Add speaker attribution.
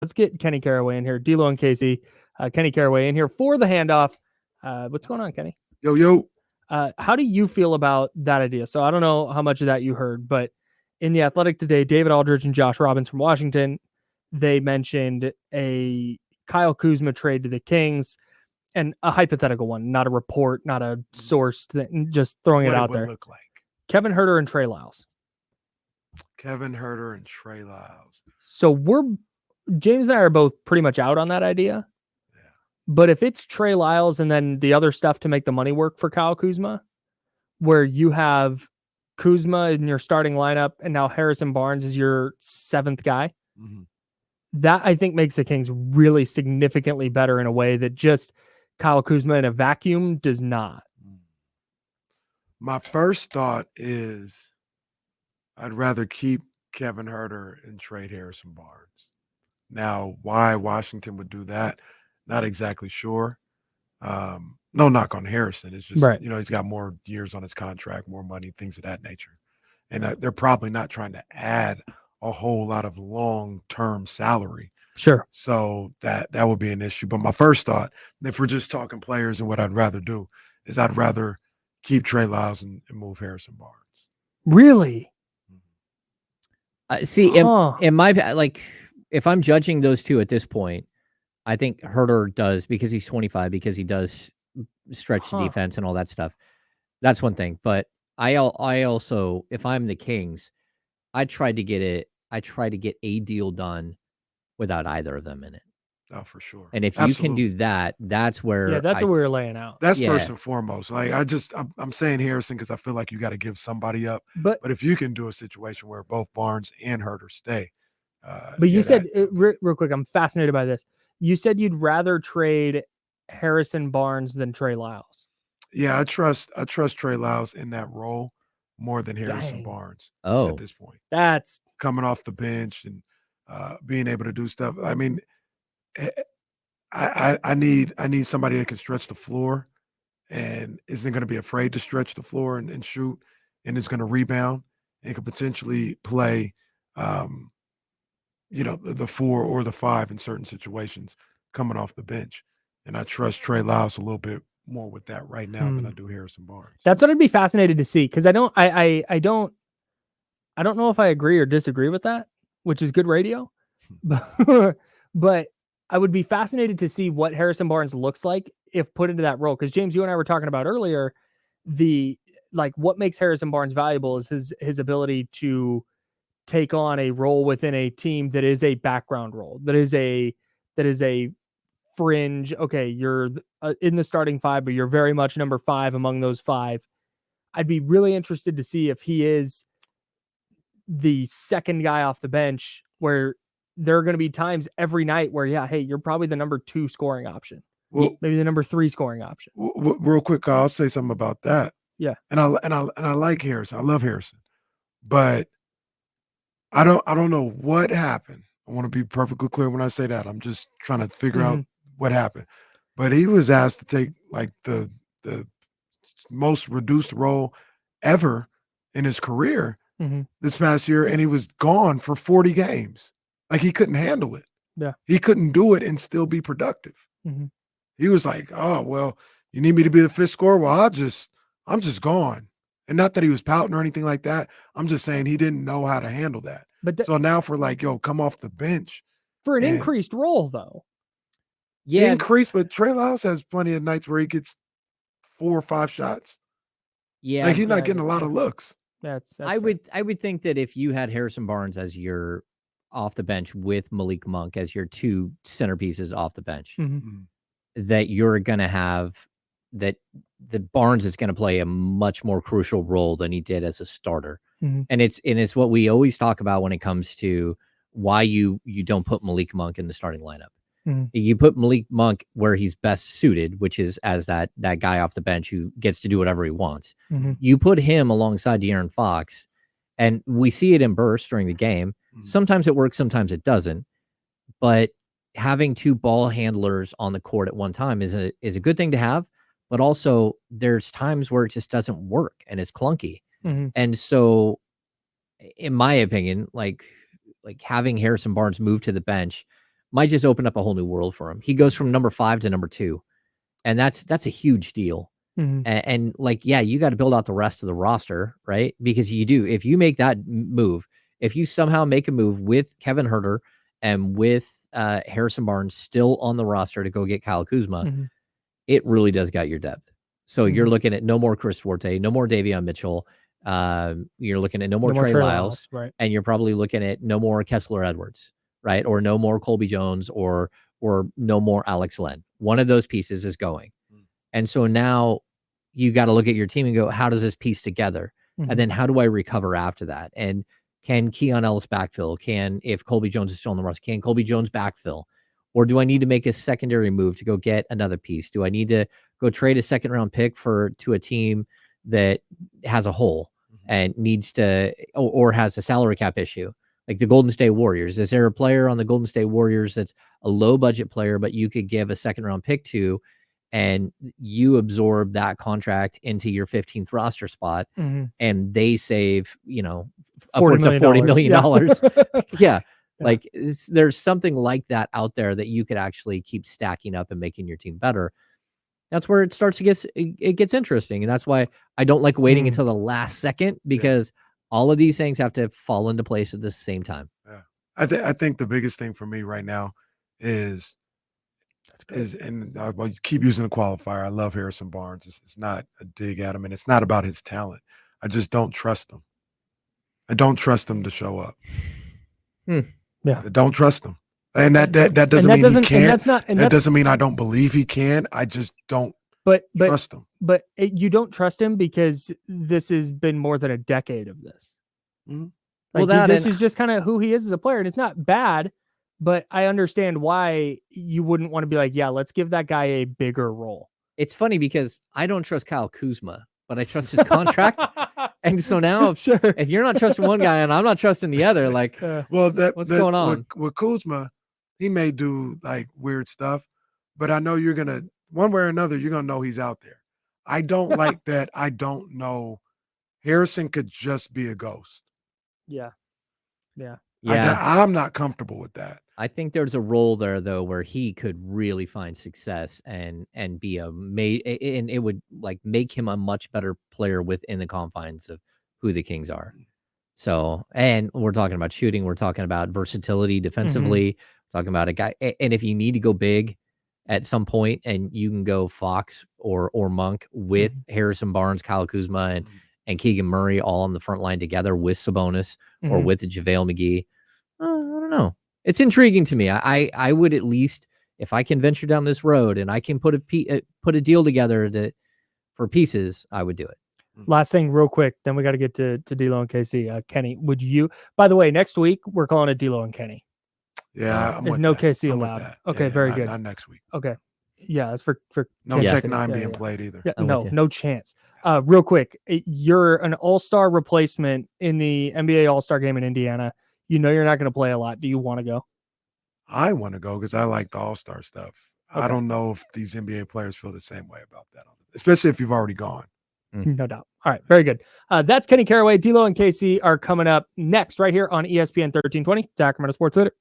Speaker 1: Let's get Kenny Caraway in here. D'Lo and Casey. Kenny Caraway in here for the handoff. What's going on, Kenny?
Speaker 2: Yo.
Speaker 1: How do you feel about that idea? So I don't know how much of that you heard, but in The Athletic today, David Aldridge and Josh Robbins from Washington, they mentioned a Kyle Kuzma trade to the Kings, and a hypothetical one, not a report, not a source, just throwing it out there.
Speaker 2: Look like
Speaker 1: Kevin Huerter and Trey Lyles.
Speaker 2: Kevin Huerter and Trey Lyles.
Speaker 1: So James and I are both pretty much out on that idea.
Speaker 2: Yeah.
Speaker 1: But if it's Trey Lyles and then the other stuff to make the money work for Kyle Kuzma, where you have Kuzma in your starting lineup and now Harrison Barnes is your seventh guy, that I think makes the Kings really significantly better in a way that just Kyle Kuzma in a vacuum does not.
Speaker 2: My first thought is I'd rather keep Kevin Huerter and trade Harrison Barnes. Now, why Washington would do that, not exactly sure. No knock on Harrison. It's just,
Speaker 1: right.
Speaker 2: He's got more years on his contract, more money, things of that nature. And they're probably not trying to add a whole lot of long-term salary.
Speaker 1: Sure.
Speaker 2: So that would be an issue. But my first thought, if we're just talking players and what I'd rather do, is I'd rather keep Trey Lyles and move Harrison Barnes.
Speaker 1: Really?
Speaker 3: In my, like, if I'm judging those two at this point, I think Huerter does, because he's 25, because he does stretch the defense and all that stuff. That's one thing. But I also, if I'm the Kings, I try to get a deal done without either of them in it.
Speaker 2: Oh, for sure.
Speaker 3: And if you can do that, that's where
Speaker 1: that's what we're laying out.
Speaker 2: That's first and foremost. Like I'm saying Harrison because I feel like you got to give somebody up. But if you can do a situation where both Barnes and Huerter stay.
Speaker 1: But you said real quick, I'm fascinated by this. You said you'd rather trade Harrison Barnes than Trey Lyles.
Speaker 2: Yeah, I trust Trey Lyles in that role more than Harrison Barnes.
Speaker 3: Oh,
Speaker 2: at this point,
Speaker 1: that's
Speaker 2: coming off the bench and being able to do stuff. I mean, I need somebody that can stretch the floor and isn't going to be afraid to stretch the floor and shoot, and is going to rebound and can potentially play, the 4 or the 5 in certain situations coming off the bench. And I trust Trey Lyles a little bit more with that right now than I do Harrison Barnes.
Speaker 1: That's what I'd be fascinated to see, because I don't know if I agree or disagree with that, which is good radio, but I would be fascinated to see what Harrison Barnes looks like if put into that role. Because James, you and I were talking about earlier, what makes Harrison Barnes valuable is his ability to take on a role within a team that is a background role, that is a fringe. Okay, you're in the starting 5, but you're very much number 5 among those 5. I'd be really interested to see if he is the second guy off the bench, where there are going to be times every night where, hey, you're probably the number 2 scoring option. Well, maybe the number 3 scoring option.
Speaker 2: Real quick, I'll say something about that.
Speaker 1: Yeah.
Speaker 2: And I like Harrison. I love Harrison. But I don't know what happened. I want to be perfectly clear when I say that. I'm just trying to figure out what happened. But he was asked to take like the most reduced role ever in his career this past year, and he was gone for 40 games. Like, he couldn't handle it.
Speaker 1: Yeah.
Speaker 2: He couldn't do it and still be productive. He was like, oh, well, you need me to be the 5th scorer? Well, I'm just gone. And not that he was pouting or anything like that. I'm just saying he didn't know how to handle that. So now for come off the bench.
Speaker 1: For an increased role, though.
Speaker 3: Yeah.
Speaker 2: Increased, but Trey Lyles has plenty of nights where he gets 4 or 5 shots.
Speaker 3: Yeah.
Speaker 2: Like, he's not getting a lot of looks.
Speaker 1: That's
Speaker 3: I would think that if you had Harrison Barnes as your off the bench with Malik Monk as your 2 centerpieces off the bench, that you're going to have that Barnes is going to play a much more crucial role than he did as a starter. And it's what we always talk about when it comes to why you don't put Malik Monk in the starting lineup. You put Malik Monk where he's best suited, which is as that guy off the bench who gets to do whatever he wants. You put him alongside De'Aaron Fox, and we see it in bursts during the game. Sometimes it works, sometimes it doesn't. But having 2 ball handlers on the court at one time is a good thing to have. But also, there's times where it just doesn't work and it's clunky. And so, in my opinion, like having Harrison Barnes move to the bench might just open up a whole new world for him. He goes from number 5 to number 2, and that's a huge deal. And like, yeah, you got to build out the rest of the roster, right? Because you do. If you make that move, if you somehow make a move with Kevin Huerter and with Harrison Barnes still on the roster to go get Kyle Kuzma, it really does got your depth. So you're looking at no more Chris Forte, no more Davion Mitchell. You're looking at no more Trey Lyles,
Speaker 1: right?
Speaker 3: And you're probably looking at no more Kessler Edwards, right? Or no more Colby Jones, or no more Alex Len. One of those pieces is going. And so now you got to look at your team and go, how does this piece together? And then how do I recover after that? And can Keon Ellis backfill? If Colby Jones is still on the roster, can Colby Jones backfill? Or do I need to make a secondary move to go get another piece? Do I need to go trade a 2nd round pick to a team that has a hole and needs to, or has a salary cap issue? Like the Golden State Warriors. Is there a player on the Golden State Warriors that's a low budget player, but you could give a 2nd round pick to, and you absorb that contract into your 15th roster spot, and they save, upwards of $40 million. Yeah. Like there's something like that out there that you could actually keep stacking up and making your team better. That's where it starts to gets interesting. And that's why I don't like waiting until the last second, because all of these things have to fall into place at the same time.
Speaker 2: Yeah. I think the biggest thing for me right now is, and you keep using the qualifier. I love Harrison Barnes. It's not a dig at him, and it's not about his talent. I just don't trust him. I don't trust him to show up.
Speaker 1: Yeah,
Speaker 2: I don't trust him, and that doesn't mean he can't. That doesn't mean I don't believe he can. I just don't trust him.
Speaker 1: But you don't trust him because this has been more than a decade of this. Like, this is just kind of who he is as a player, and it's not bad. But I understand why you wouldn't want to be like, yeah, let's give that guy a bigger role.
Speaker 3: It's funny because I don't trust Kyle Kuzma, but I trust his contract. And so now, if you're not trusting one guy and I'm not trusting the other, like, what's going on?
Speaker 2: With Kuzma, he may do like weird stuff, but I know you're going to, one way or another, you're going to know he's out there. I don't like that. I don't know. Harrison could just be a ghost.
Speaker 1: Yeah.
Speaker 2: I'm not comfortable with that.
Speaker 3: I think there's a role there though where he could really find success and be and it would like make him a much better player within the confines of who the Kings are. So, and we're talking about shooting, we're talking about versatility defensively, talking about a guy. And if you need to go big at some point, and you can go Fox or Monk with Harrison Barnes, Kyle Kuzma, and Keegan Murray all on the front line together with Sabonis or with JaVale McGee. I don't know. It's intriguing to me. I would at least, if I can venture down this road and I can put a deal together for pieces, I would do it.
Speaker 1: Last thing real quick, then we got to get to D'Lo and KC. Kenny, would you, by the way, next week, we're calling it D'Lo and Kenny.
Speaker 2: Yeah.
Speaker 1: There's no KC allowed. Okay. Very good.
Speaker 2: Not next week.
Speaker 1: Okay. Yeah. That's for
Speaker 2: no Tech 9 being played either.
Speaker 1: Yeah, no chance. Real quick, you're an all-star replacement in the NBA All-Star game in Indiana. You know you're not going to play a lot. Do you want to go?
Speaker 2: I want to go because I like the all-star stuff. Okay. I don't know if these NBA players feel the same way about that, especially if you've already gone.
Speaker 1: No doubt. All right. Very good. That's Kenny Caraway. D'Lo and KC are coming up next right here on ESPN 1320, Sacramento Sports Leader.